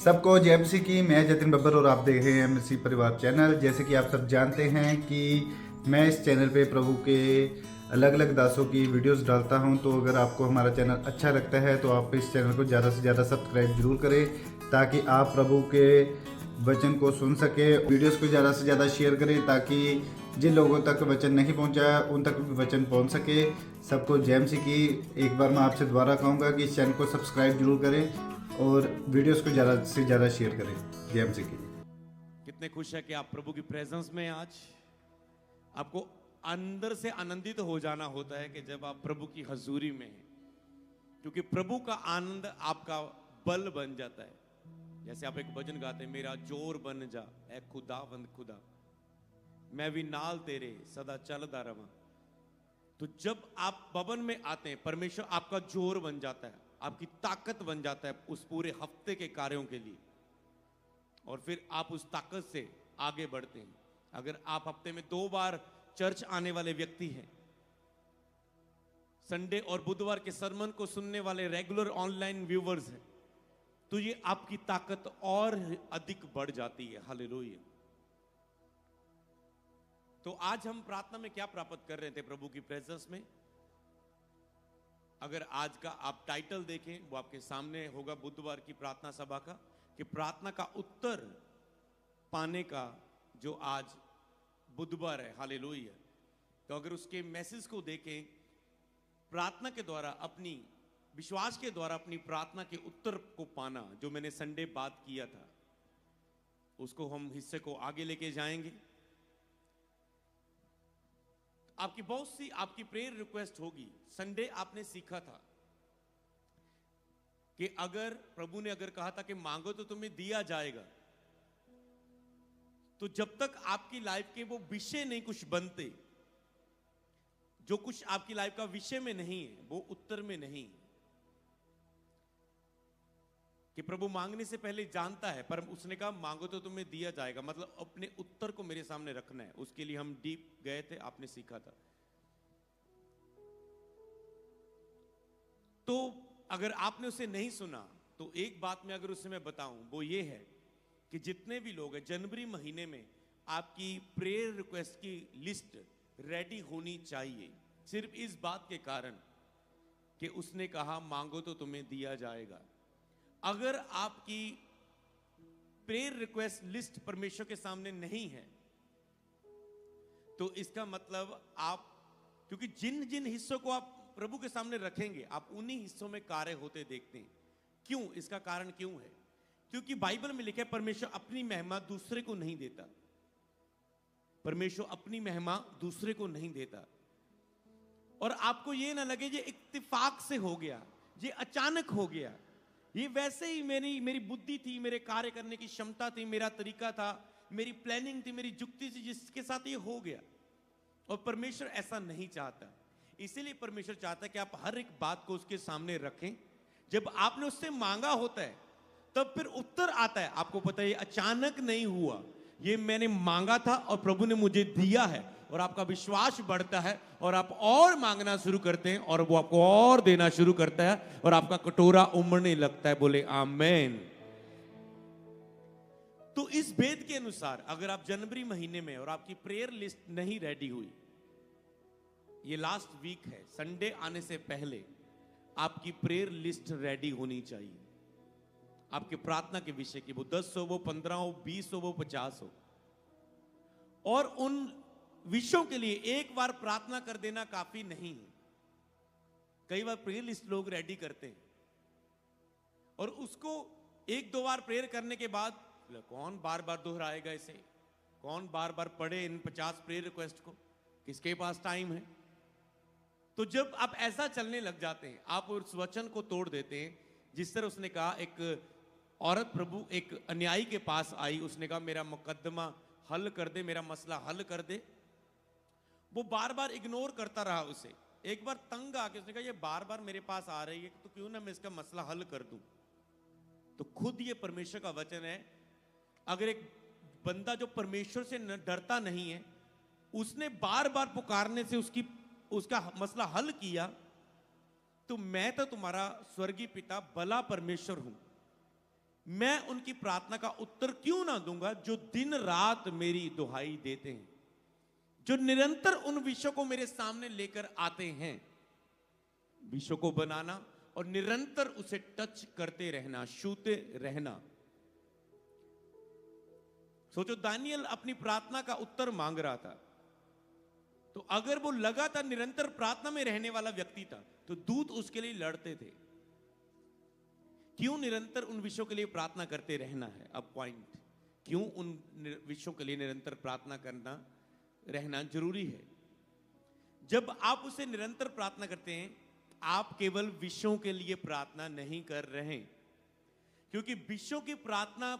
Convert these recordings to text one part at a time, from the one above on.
सबको जय मसीह की। मैं जतिन बब्बर और आप देख रहे हैं मसीह परिवार चैनल। जैसे कि आप सब जानते हैं कि मैं इस चैनल पे प्रभु के अलग अलग दासों की वीडियोस डालता हूं, तो अगर आपको हमारा चैनल अच्छा लगता है तो आप इस चैनल को ज़्यादा से ज़्यादा सब्सक्राइब जरूर करें, ताकि आप प्रभु के वचन को सुन सके। वीडियोस को ज़्यादा से ज़्यादा शेयर करें, ताकि जिन लोगों तक वचन नहीं पहुंचा उन तक भी वचन पहुंच सके। सबको जय मसीह की। एक बार मैं आपसे दोबारा कहूँगा कि इस चैनल को सब्सक्राइब जरूर करें और वीडियोस को ज़्यादा से ज़्यादा शेयर करें। जय मसीह की। कितने खुश है कि आप प्रभु की प्रेजेंस में हैं आज। आपको अंदर से आनंदित हो जाना होता है कि जब आप प्रभु की हजूरी में हैं, क्योंकि प्रभु का आनंद आपका बल बन जाता है। जैसे आप एक भजन गाते हैं, मेरा जोर बन जा ए खुदावंद खुदा, मैं भी नाल तेरे सदा चलदा रवां। तो जब आप भवन में आते हैं, परमेश्वर आपका जोर बन जाता है, आपकी ताकत बन जाता है उस पूरे हफ्ते के कार्यों के लिए, और फिर आप उस ताकत से आगे बढ़ते हैं। अगर आप हफ्ते में 2 बार चर्च आने वाले व्यक्ति हैं, संडे और बुधवार के सरमन को सुनने वाले रेगुलर ऑनलाइन व्यूवर्स हैं, तो ये आपकी ताकत और अधिक बढ़ जाती है। हालेलुया। तो आज हम प्रार्थना में क्या प्राप्त कर रहे थे प्रभु की प्रेजेंस में? अगर आज का आप टाइटल देखें, वो आपके सामने होगा, बुधवार की प्रार्थना सभा का, कि प्रार्थना का उत्तर पाने का जो आज बुधवार है। हालेलुया। तो अगर उसके मैसेज को देखें, प्रार्थना के द्वारा अपनी विश्वास के द्वारा अपनी प्रार्थना के उत्तर को पाना, जो मैंने संडे बात किया था, उसको हम हिस्से को आगे लेके जाएंगे। आपकी बहुत सी आपकी प्रेयर रिक्वेस्ट होगी। संडे आपने सीखा था कि अगर प्रभु ने अगर कहा था कि मांगो तो तुम्हें दिया जाएगा, तो जब तक आपकी लाइफ के वो विषय नहीं कुछ बनते, जो कुछ आपकी लाइफ का विषय में नहीं है, वो उत्तर में नहीं, कि प्रभु मांगने से पहले जानता है, पर उसने कहा मांगो तो तुम्हें दिया जाएगा, मतलब अपने उत्तर को मेरे सामने रखना है। उसके लिए हम डीप गए थे, आपने सीखा था। तो अगर आपने उसे नहीं सुना, तो एक बात में अगर उसे मैं बताऊं, वो ये है कि जितने भी लोग हैं, जनवरी महीने में आपकी प्रेयर रिक्वेस्ट की लिस्ट रेडी होनी चाहिए, सिर्फ इस बात के कारण कि उसने कहा मांगो तो तुम्हें दिया जाएगा। अगर आपकी प्रेयर रिक्वेस्ट लिस्ट परमेश्वर के सामने नहीं है, तो इसका मतलब आप, क्योंकि जिन जिन हिस्सों को आप प्रभु के सामने रखेंगे, आप उन्हीं हिस्सों में कार्य होते देखते हैं। क्यों? इसका कारण क्यों है? क्योंकि बाइबल में लिखा है परमेश्वर अपनी महिमा दूसरे को नहीं देता। परमेश्वर अपनी महिमा दूसरे को नहीं देता। और आपको ये ना लगे ये इत्तेफाक से हो गया, ये अचानक हो गया, ये वैसे ही मेरी बुद्धि थी, मेरे कार्य करने की क्षमता थी, मेरा तरीका था, मेरी प्लानिंग थी, मेरी जुक्ति थी, जिसके साथ ये हो गया। और परमेश्वर ऐसा नहीं चाहता। इसीलिए परमेश्वर चाहता है कि आप हर एक बात को उसके सामने रखें। जब आपने उससे मांगा होता है, तब फिर उत्तर आता है। आपको पता है ये अचानक नहीं हुआ, ये मैंने मांगा था और प्रभु ने मुझे दिया है। और आपका विश्वास बढ़ता है और आप और मांगना शुरू करते हैं और वो आपको और देना शुरू करता है और आपका कटोरा उमड़ने लगता है। बोले आमेन। तो इस भेद के अनुसार अगर आप जनवरी महीने में और आपकी प्रेयर लिस्ट नहीं रेडी हुई, ये लास्ट वीक है, संडे आने से पहले आपकी प्रेयर लिस्ट रेडी होनी चाहिए। आपके प्रार्थना के विषय की, वो 10 हो, वो 15 हो, 20 हो, वो 50 हो। और उन विषयों के लिए एक बार प्रार्थना कर देना काफी नहीं है। कई बार प्रेयर लिस्ट लोग रेडी करते हैं और उसको 1-2 बार प्रेयर करने के बाद कौन बार बार दोहराएगा इसे, कौन बार बार पढ़े इन 50 प्रेयर रिक्वेस्ट को, किसके पास टाइम है। तो जब आप ऐसा चलने लग जाते हैं, आप उस वचन को तोड़ देते हैं। जिस तरह उसने कहा, एक औरत प्रभु एक अन्यायी के पास आई, उसने कहा मेरा मुकद्दमा हल कर दे, मेरा मसला हल कर दे। वो बार बार इग्नोर करता रहा उसे। एक बार तंग आके उसने कहा ये बार बार मेरे पास आ रही है, तो क्यों ना मैं इसका मसला हल कर दूं। तो खुद ये परमेश्वर का वचन है, अगर एक बंदा जो परमेश्वर से डरता नहीं है, उसने बार बार पुकारने से उसका मसला हल किया, तो मैं तो तुम्हारा स्वर्गीय पिता भला परमेश्वर हूं मैं उनकी प्रार्थना का उत्तर क्यों ना दूंगा जो दिन रात मेरी दुहाई देते हैं, जो निरंतर उन विषयों को मेरे सामने लेकर आते हैं। विषयों को बनाना और निरंतर उसे टच करते रहना, छूते रहना। सोचो, दानियल अपनी प्रार्थना का उत्तर मांग रहा था, तो अगर वो लगातार निरंतर प्रार्थना में रहने वाला व्यक्ति था तो दूत उसके लिए लड़ते थे। क्यों निरंतर उन विषयों के लिए प्रार्थना करते रहना है? अब पॉइंट, क्यों उन विषयों के लिए निरंतर प्रार्थना करना रहना जरूरी है? जब आप उसे निरंतर प्रार्थना करते हैं, आप केवल विषयों के लिए प्रार्थना नहीं कर रहे, क्योंकि विषयों की प्रार्थना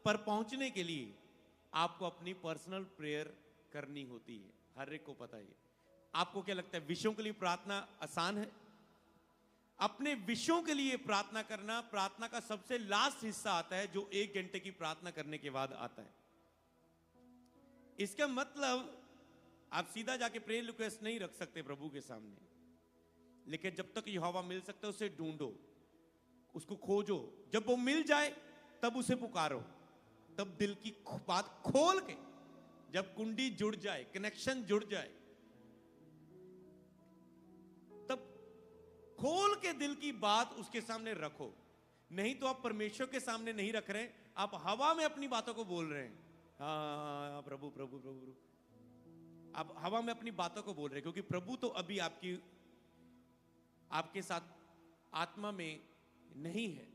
पर पहुंचने के लिए आपको अपनी पर्सनल प्रेयर करनी होती है। हर एक को पता है। आपको क्या लगता है, विषयों के लिए प्रार्थना आसान है? अपने विषयों के लिए प्रार्थना करना प्रार्थना का सबसे लास्ट हिस्सा आता है, जो 1 घंटे की प्रार्थना करने के बाद आता है। इसका मतलब आप सीधा जाके प्रेयर रिक्वेस्ट नहीं रख सकते प्रभु के सामने, लेकिन जब तक यहोवा मिल सकता है उसे ढूंढो, उसको खोजो। जब वो मिल जाए तब उसे पुकारो, तब दिल की बात खोल के, जब कुंडी जुड़ जाए, कनेक्शन जुड़ जाए, तब खोल के दिल की बात उसके सामने रखो। नहीं तो आप परमेश्वर के सामने नहीं रख रहे, आप हवा में अपनी बातों को बोल रहे हैं। हाँ प्रभु प्रभु प्रभु, आप हवा में अपनी बातों को बोल रहे हैं, क्योंकि प्रभु तो अभी आपके साथ आत्मा में नहीं है।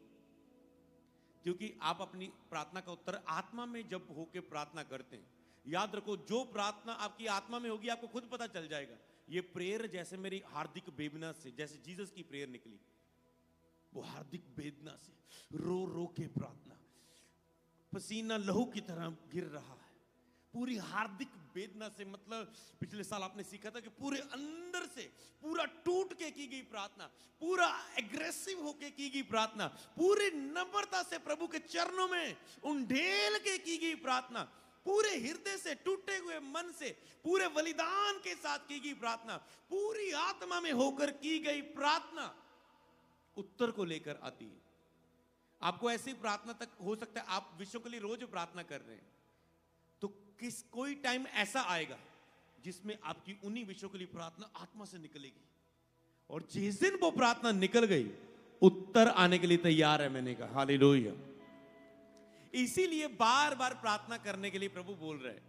क्योंकि आप अपनी प्रार्थना का उत्तर आत्मा में जब होके प्रार्थना करते हैं, याद रखो, जो प्रार्थना आपकी आत्मा में होगी आपको खुद पता चल जाएगा। ये प्रेयर जैसे मेरी हार्दिक वेदना से, जैसे जीसस की प्रेयर निकली, वो हार्दिक वेदना से रो रो के प्रार्थना, पसीना लहू की तरह गिर रहा है, पूरी हार्दिक वेदना से। मतलब पिछले साल आपने सीखा था कि पूरे अंदर से पूरा टूट के की गई प्रार्थना, पूरा एग्रेसिव होके की गई प्रार्थना, पूरी नम्रता से प्रभु के चरणों में उंडेल के की गई प्रार्थना, पूरे हृदय से, टूटे हुए मन से, पूरे बलिदान के साथ की गई प्रार्थना, पूरी आत्मा में होकर की गई प्रार्थना उत्तर को लेकर आती है। आपको ऐसी प्रार्थना तक हो सकता है आप विषयों के लिए रोज प्रार्थना कर रहे हैं, तो कोई टाइम ऐसा आएगा जिसमें आपकी उन्हीं विषयों के लिए प्रार्थना आत्मा से निकलेगी, और जिस दिन वो प्रार्थना निकल गई, उत्तर आने के लिए तैयार है। मैंने कहा हालेलुया। इसीलिए बार बार प्रार्थना करने के लिए प्रभु बोल रहे हैं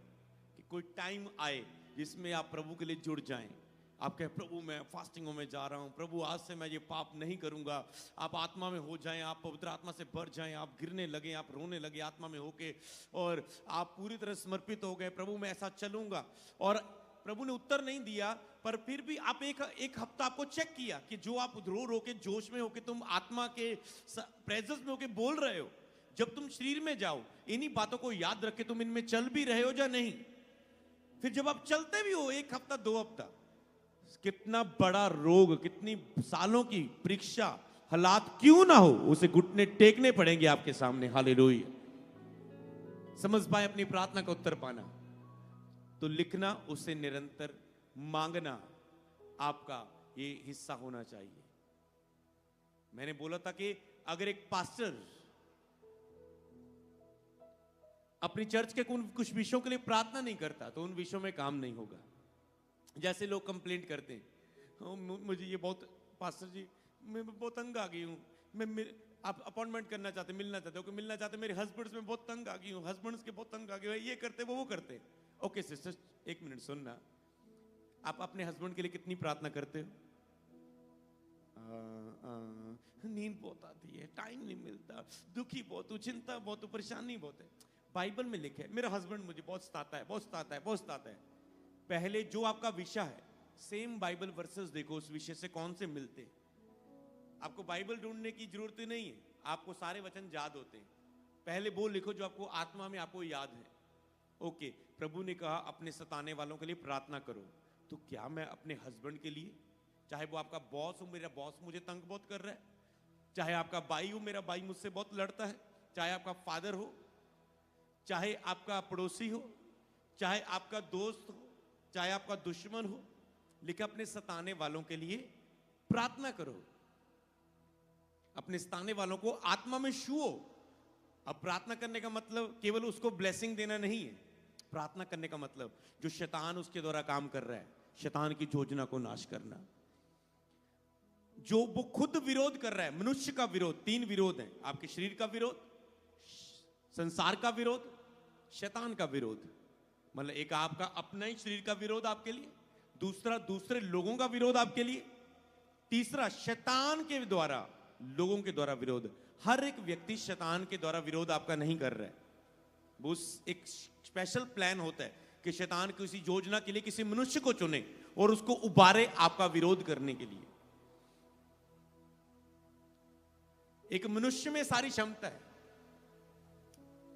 कि कोई टाइम आए जिसमें आप प्रभु के लिए जुड़ जाएं। आप कहें, प्रभु मैं फास्टिंगों में जा रहा हूं, प्रभु आज से मैं ये पाप नहीं करूंगा। आप आत्मा में हो जाएं, आप पवित्र आत्मा से भर जाएं, आप गिरने लगे, आप रोने लगे आत्मा में होके, और आप पूरी तरह समर्पित हो गए, प्रभु मैं ऐसा चलूंगा। और प्रभु ने उत्तर नहीं दिया, पर फिर भी आप एक हफ्ता आपको चेक किया कि जो आप रो रो के जोश में होके, तुम आत्मा के प्रेजेंस में होके बोल रहे हो, जब तुम शरीर में जाओ इन्हीं बातों को याद रख के तुम इनमें चल भी रहे हो या नहीं। फिर जब आप चलते भी हो 1 हफ्ता 2 हफ्ता, कितना बड़ा रोग, कितनी सालों की परीक्षा, हालात क्यों ना हो, उसे घुटने टेकने पड़ेंगे आपके सामने। हालेलुया। समझ पाए अपनी प्रार्थना का उत्तर पाना, तो लिखना, उसे निरंतर मांगना आपका ये हिस्सा होना चाहिए। मैंने बोला था कि अगर एक पास्टर अपनी चर्च के कुछ विषयों के लिए प्रार्थना नहीं करता तो उन विषयों में काम नहीं होगा। जैसे लोग कंप्लेंट करते हैं, मुझे ये बहुत, पास्टर जी मैं बहुत तंग आ गई हूँ, आप अपॉइंटमेंट करना चाहते, मिलना चाहते हो, मिलना चाहते, मेरे हस्बैंड्स में बहुत तंग आ गई हूँ, हस्बैंड्स के बहुत तंग आ गए हो, ये करते वो करते। ओके सिस्टर, 1 मिनट सुनना, आप अपने हस्बैंड के लिए कितनी प्रार्थना करते हो? नींद बहुत आती है, टाइम नहीं मिलता, दुखी बहुत हूँ, चिंता बहुत हूँ, परेशानी बहुत है। बाइबल में लिखा है, मेरा हस्बैंड मुझे बहुत सताता है, बहुत सताता है, बहुत सताता है। पहले जो आपका विषय है, सेम बाइबल वर्सेस देखो, उस विषय से कौन से मिलते। आपको बाइबल ढूंढने की जरूरत ही नहीं है, आपको सारे वचन याद होते हैं। पहले वो लिखो जो आपको आत्मा में आपको याद है। ओके, प्रभु ने कहा अपने सताने वालों के लिए प्रार्थना करो, तो क्या मैं अपने हस्बैंड के लिए, चाहे वो आपका बॉस हो, मेरा बॉस मुझे तंग बहुत कर रहा है, चाहे आपका भाई हो, मेरा भाई मुझसे बहुत लड़ता है, चाहे आपका फादर हो, चाहे आपका पड़ोसी हो, चाहे आपका दोस्त हो, चाहे आपका दुश्मन हो, लेकिन अपने सताने वालों के लिए प्रार्थना करो। अपने सताने वालों को आत्मा में छुओ, अब प्रार्थना करने का मतलब केवल उसको ब्लेसिंग देना नहीं है। प्रार्थना करने का मतलब जो शैतान उसके द्वारा काम कर रहा है, शैतान की योजना को नाश करना। जो वो खुद विरोध कर रहा है, मनुष्य का विरोध, 3 विरोध हैं, आपके शरीर का विरोध, संसार का विरोध, शैतान का विरोध। मतलब एक आपका अपना ही शरीर का विरोध आपके लिए, दूसरा दूसरे लोगों का विरोध आपके लिए, तीसरा शैतान के द्वारा लोगों के द्वारा विरोध। हर एक व्यक्ति शैतान के द्वारा विरोध आपका नहीं कर रहा है। वो एक स्पेशल प्लान होता है कि शैतान किसी योजना के लिए किसी मनुष्य को चुने और उसको उबारे आपका विरोध करने के लिए। एक मनुष्य में सारी क्षमता है।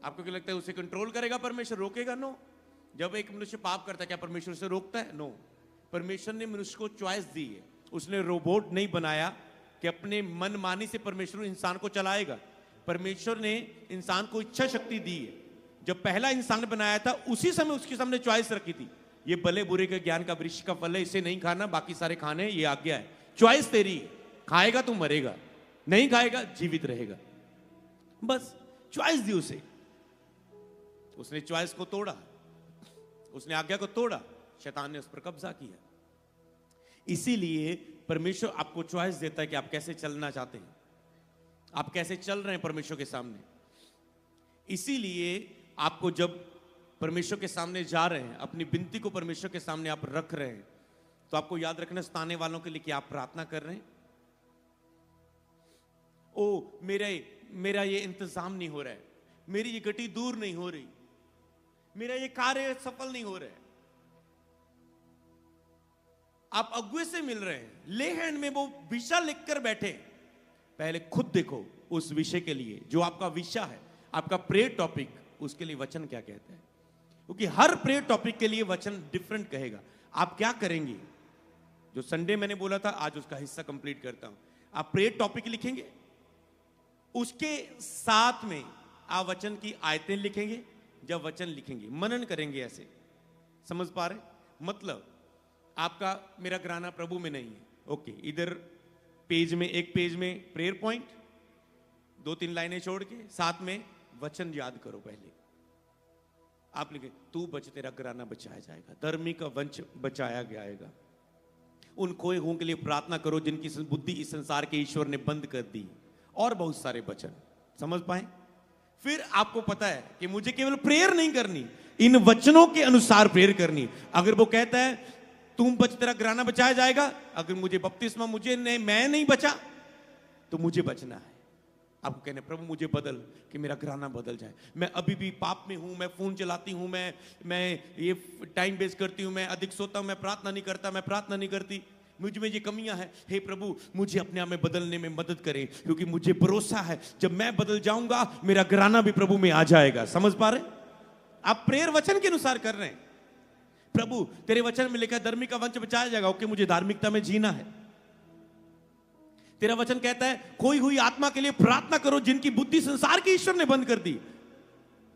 आपको क्या लगता है उसे कंट्रोल करेगा परमेश्वर, रोकेगा? नो। जब एक मनुष्य पाप करता है क्या परमेश्वर उसे रोकता है? नो। परमेश्वर ने मनुष्य को चॉइस दी है। उसने रोबोट नहीं बनाया कि अपने मनमानी से परमेश्वर इंसान को चलाएगा। परमेश्वर ने इंसान को इच्छा शक्ति दी है। जब पहला इंसान बनाया था उसी समय उसके सामने चॉइस रखी थी, ये भले बुरे के ज्ञान का वृक्ष का फल है, इसे नहीं खाना, बाकी सारे खाने, ये आज्ञा है। चॉइस तेरी है, खाएगा तो मरेगा, नहीं खाएगा जीवित रहेगा। बस चॉइस दी उसे। उसने चॉइस को तोड़ा, उसने आज्ञा को तोड़ा, शैतान ने उस पर कब्जा किया। इसीलिए परमेश्वर आपको चॉइस देता है कि आप कैसे चलना चाहते हैं, आप कैसे चल रहे हैं परमेश्वर के सामने। इसीलिए आपको जब परमेश्वर के सामने जा रहे हैं, अपनी विनती को परमेश्वर के सामने आप रख रहे हैं, तो आपको याद रखना सताने वालों के लिए कि आप प्रार्थना कर रहे हैं। ओ मेरा ये इंतजाम नहीं हो रहा है, मेरी ये गति दूर नहीं हो रही, मेरा ये कार्य सफल नहीं हो रहा है। आप अगुए से मिल रहे हैं, ले हैंड में वो विषय लिखकर बैठे। पहले खुद देखो उस विषय के लिए जो आपका विषय है, आपका प्रेयर टॉपिक, उसके लिए वचन क्या कहता है। क्योंकि हर प्रेयर टॉपिक के लिए वचन डिफरेंट कहेगा। आप क्या करेंगे, जो संडे मैंने बोला था आज उसका हिस्सा कंप्लीट करता हूं। आप प्रेयर टॉपिक लिखेंगे, उसके साथ में आप वचन की आयतें लिखेंगे। जब वचन लिखेंगे मनन करेंगे, ऐसे समझ पा रहे? मतलब आपका मेरा घराना प्रभु में नहीं है, ओके, इधर पेज में, एक पेज में प्रेयर पॉइंट, 2-3 लाइनें छोड़ के साथ में वचन याद करो। पहले आप लिखे, तू बच, तेरा घराना बचाया जाएगा, धर्मी का वंश बचाया जाएगा। उन खोए हुओं के लिए प्रार्थना करो जिनकी बुद्धि इस संसार के ईश्वर ने बंद कर दी। और बहुत सारे वचन समझ पाए। फिर आपको पता है कि मुझे केवल प्रेयर नहीं करनी, इन वचनों के अनुसार प्रेयर करनी। अगर वो कहता है तुम बच, तेरा घराना बचाया जाएगा, अगर मुझे बपतिस्मा मैं नहीं बचा तो मुझे बचना है। आपको कहने प्रभु मुझे बदल, कि मेरा घराना बदल जाए। मैं अभी भी पाप में हूं, मैं फोन चलाती हूं, मैं ये टाइम वेस्ट करती हूं, मैं अधिक सोता हूं, मैं प्रार्थना नहीं करता, मैं प्रार्थना नहीं करती, मुझ में ये कमियां हैं। हे प्रभु मुझे अपने आप में बदलने में मदद करें, क्योंकि मुझे भरोसा है जब मैं बदल जाऊंगा मेरा घराना भी प्रभु में आ जाएगा। समझ पा रहे? आप प्रेयर वचन के अनुसार कर रहे हैं। प्रभु तेरे वचन में लिखा है धर्मी का वंश बचाया जाएगा, ओके, मुझे धार्मिकता में जीना है। तेरा वचन कहता है खोई हुई आत्मा के लिए प्रार्थना करो जिनकी बुद्धि संसार के ईश्वर ने बंद कर दी।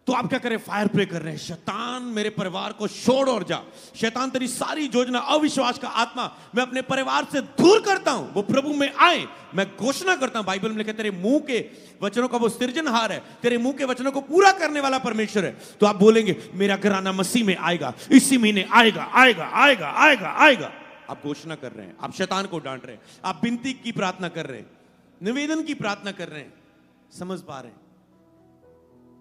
तो आप क्या करें? फायर प्रे कर रहे हैं, शैतान मेरे परिवार को छोड़ और जा। शैतान तेरी सारी योजना, अविश्वास का आत्मा मैं अपने परिवार से दूर करता हूं, वो प्रभु में आए। मैं घोषणा करता हूं, बाइबल में लिखा है तेरे मुंह के वचनों का वो सृजनहार है, तेरे मुंह के वचनों को पूरा करने वाला परमेश्वर है। तो आप बोलेंगे मेरा घराना मसीह में आएगा, इसी महीने आएगा, आएगा, आएगा, आएगा, आएगा। आप घोषणा कर रहे हैं, आप शैतान को डांट रहे हैं, आप विनती की प्रार्थना कर रहे हैं, निवेदन की प्रार्थना कर रहे हैं। समझ पा रहे हैं?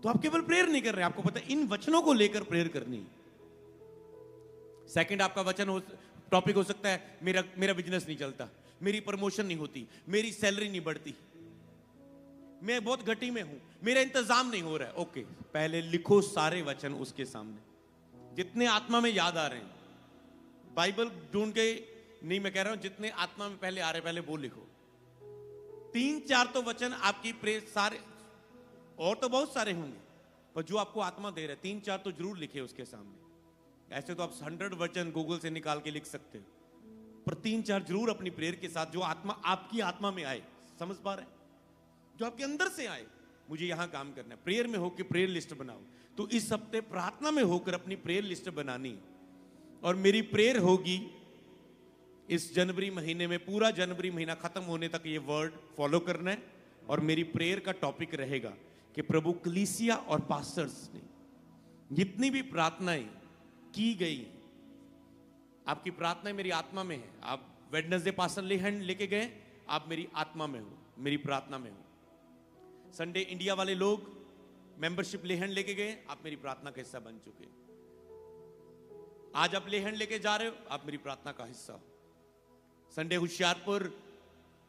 तो आप केवल प्रेयर नहीं कर रहे हैं, आपको पता है इन वचनों को लेकर प्रेयर करनी। सेकंड आपका वचन हो, टॉपिक हो सकता है मेरा बिजनेस नहीं चलता, मेरी प्रमोशन नहीं होती, मेरी सैलरी नहीं बढ़ती, मैं बहुत घटी में हूं, मेरा इंतजाम नहीं हो रहा है। ओके, पहले लिखो सारे वचन उसके सामने, जितने आत्मा में याद आ रहे हैं। बाइबल ढूंढ के नहीं, मैं कह रहा हूं जितने आत्मा में पहले आ रहे पहले वो लिखो। 3-4 तो वचन आपकी प्रेयर, सारे और तो बहुत सारे होंगे, पर जो आपको आत्मा दे रहे 3-4 तो जरूर लिखे उसके सामने। ऐसे तो आप 100 वचन गूगल से निकाल के लिख सकते हो, पर 3-4 जरूर अपनी प्रेयर के साथ जो आत्मा आपकी आत्मा में आए। समझ पा रहे हैं? जो आपके अंदर से आए, मुझे यहां काम करना है। प्रेयर में होकर प्रेयर लिस्ट बनाओ। तो इस हफ्ते प्रार्थना में होकर अपनी प्रेयर लिस्ट बनानी, और मेरी प्रेयर होगी इस जनवरी महीने में, पूरा जनवरी महीना खत्म होने तक ये वर्ड फॉलो करना है। और मेरी प्रेयर का टॉपिक रहेगा कि कि प्रभु कलीसिया और पास्टर्स ने जितनी भी प्रार्थनाएं की गई, आपकी प्रार्थनाएं मेरी आत्मा में है। आप वेडनेसडे पास्टर ले हैंड लेके गए, आप मेरी आत्मा में हो, मेरी प्रार्थना में हो। संडे इंडिया वाले लोग मेंबरशिप ले हैंड लेके गए, आप मेरी प्रार्थना का हिस्सा बन चुके। आज आप ले हैंड लेके जा रहे हो, आप मेरी प्रार्थना का हिस्सा हो। संडे होशियारपुर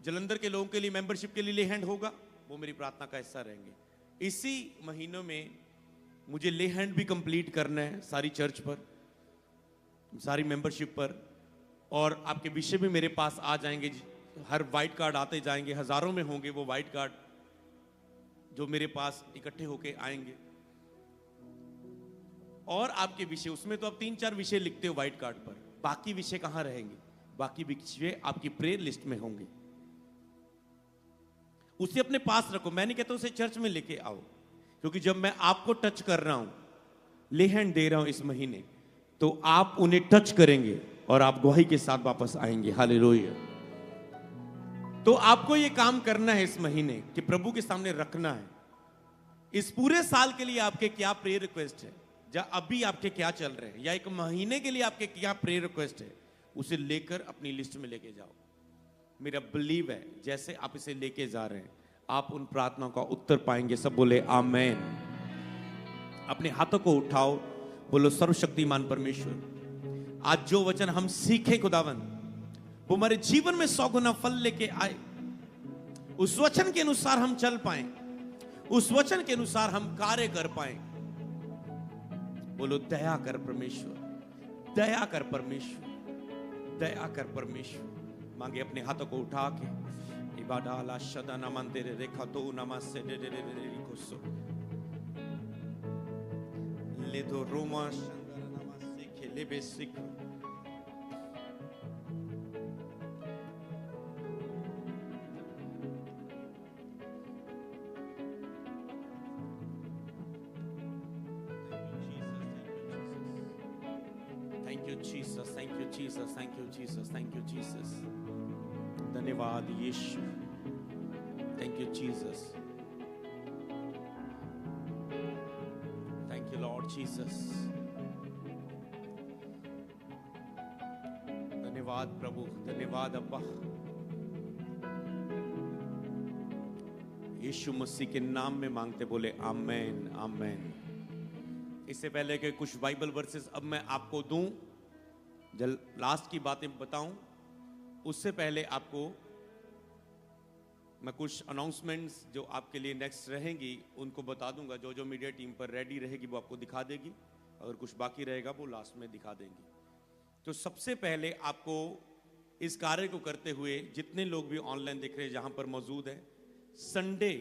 जलंधर के लोगों के लिए मेंबरशिप के लिए ले हैंड होगा, वो मेरी प्रार्थना का हिस्सा रहेंगे। इसी महीनों में मुझे ले हैंड भी कंप्लीट करना है सारी चर्च पर, सारी मेंबरशिप पर, और आपके विषय भी मेरे पास आ जाएंगे। हर वाइट कार्ड आते जाएंगे, हजारों में होंगे वो वाइट कार्ड जो मेरे पास इकट्ठे होके आएंगे। और आपके विषय, उसमें तो आप 3-4 विषय लिखते हो वाइट कार्ड पर, बाकी विषय कहां रहेंगे? बाकी विषय आपकी प्रेयर लिस्ट में होंगे। उसे अपने पास रखो। मैं नहीं कहता उसे चर्च में लेके आओ, क्योंकि जब मैं आपको टच कर रहा हूं, ले हैंड दे रहा हूं इस महीने, तो आप उन्हें टच करेंगे और आप गवाही के साथ वापस आएंगे। हालेलुया। तो आपको यह काम करना है इस महीने कि प्रभु के सामने रखना है। इस पूरे साल के लिए आपके क्या प्रेयर रिक्वेस्ट है, या अभी आपके क्या चल रहे हैं, या एक महीने के लिए आपके क्या प्रेयर रिक्वेस्ट है, उसे लेकर अपनी लिस्ट में लेके जाओ। मेरा बिलीव है जैसे आप इसे लेके जा रहे हैं, आप उन प्रार्थनाओं का उत्तर पाएंगे। सब बोले आमेन। अपने हाथों को उठाओ, बोलो सर्वशक्तिमान परमेश्वर, आज जो वचन हम सीखे खुदावन, वो हमारे जीवन में 100 गुना फल लेके आए। उस वचन के अनुसार हम चल पाए, उस वचन के अनुसार हम कार्य कर पाए। बोलो दया कर परमेश्वर, दया कर परमेश्वर, दया कर परमेश्वर। मांगे अपने हाथों को उठा के, इबादाला शदाना मंदिर रेखा तो नमस्ते दे दे दे दे कोसो ले दो रोमा शंकर नमस्ते खेले basic. Thank you Jesus, thank you Jesus, thank you Jesus, thank you Jesus. धन्यवाद यीशु, thank you Jesus, thank you Lord Jesus. धन्यवाद प्रभु, धन्यवाद अब्बा। यीशु मसीह के नाम में मांगते बोले आमेन आमेन। इससे पहले कि कुछ बाइबल वर्सेस अब मैं आपको दूं, जब लास्ट की बातें बताऊं, उससे पहले आपको मैं कुछ अनाउंसमेंट्स जो आपके लिए नेक्स्ट रहेंगी उनको बता दूंगा। जो जो मीडिया टीम पर रेडी रहेगी वो आपको दिखा देगी, अगर कुछ बाकी रहेगा वो लास्ट में दिखा देंगी। तो सबसे पहले आपको इस कार्य को करते हुए जितने लोग भी ऑनलाइन देख रहे हैं, जहां पर मौजूद है, संडे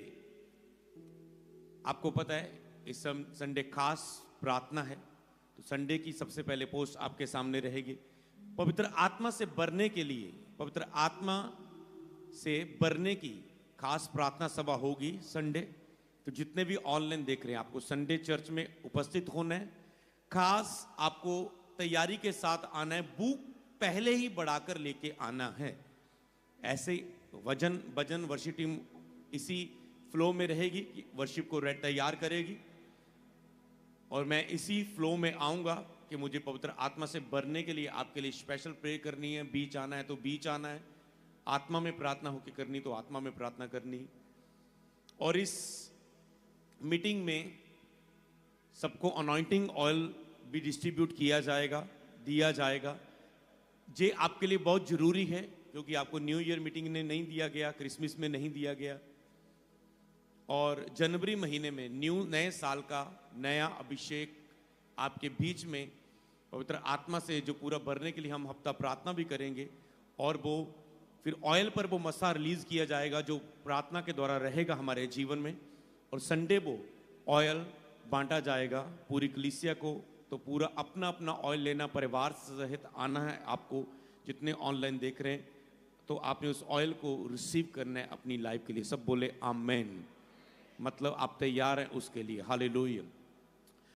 आपको पता है इस संडे खास प्रार्थना है, तो संडे की सबसे पहले पोस्ट आपके सामने रहेगी। पवित्र आत्मा से भरने के लिए, पवित्र आत्मा से भरने की खास प्रार्थना सभा होगी संडे। तो जितने भी ऑनलाइन देख रहे हैं, आपको संडे चर्च में उपस्थित होना है। खास आपको तैयारी के साथ आना है, बुक पहले ही बढ़ाकर लेके आना है। ऐसे भजन वर्शिप टीम इसी फ्लो में रहेगी कि वर्शिप को तैयार करेगी, और मैं इसी फ्लो में आऊंगा कि मुझे पवित्र आत्मा से भरने के लिए आपके लिए स्पेशल प्रे करनी है। बीच आना है तो बीच आना है, आत्मा में प्रार्थना होकर करनी तो आत्मा में प्रार्थना करनी। और इस मीटिंग में सबको अनॉइंटिंग ऑयल भी डिस्ट्रीब्यूट किया जाएगा, दिया जाएगा। ये आपके लिए बहुत जरूरी है, क्योंकि आपको न्यू ईयर मीटिंग ने नहीं दिया गया, क्रिसमस में नहीं दिया गया, और जनवरी महीने में नए साल का नया अभिषेक आपके बीच में पवित्र आत्मा से जो पूरा भरने के लिए हम हफ्ता प्रार्थना भी करेंगे, और वो फिर ऑयल पर वो मसा रिलीज किया जाएगा जो प्रार्थना के द्वारा रहेगा हमारे जीवन में। और संडे वो ऑयल बांटा जाएगा पूरी कलीसिया को। तो पूरा अपना अपना ऑयल लेना, परिवार सहित आना है आपको। जितने ऑनलाइन देख रहे हैं, तो आपने उस ऑयल को रिसीव करना है अपनी लाइफ के लिए। सब बोले आमेन, मतलब आप तैयार हैं उसके लिए। हालेलुया।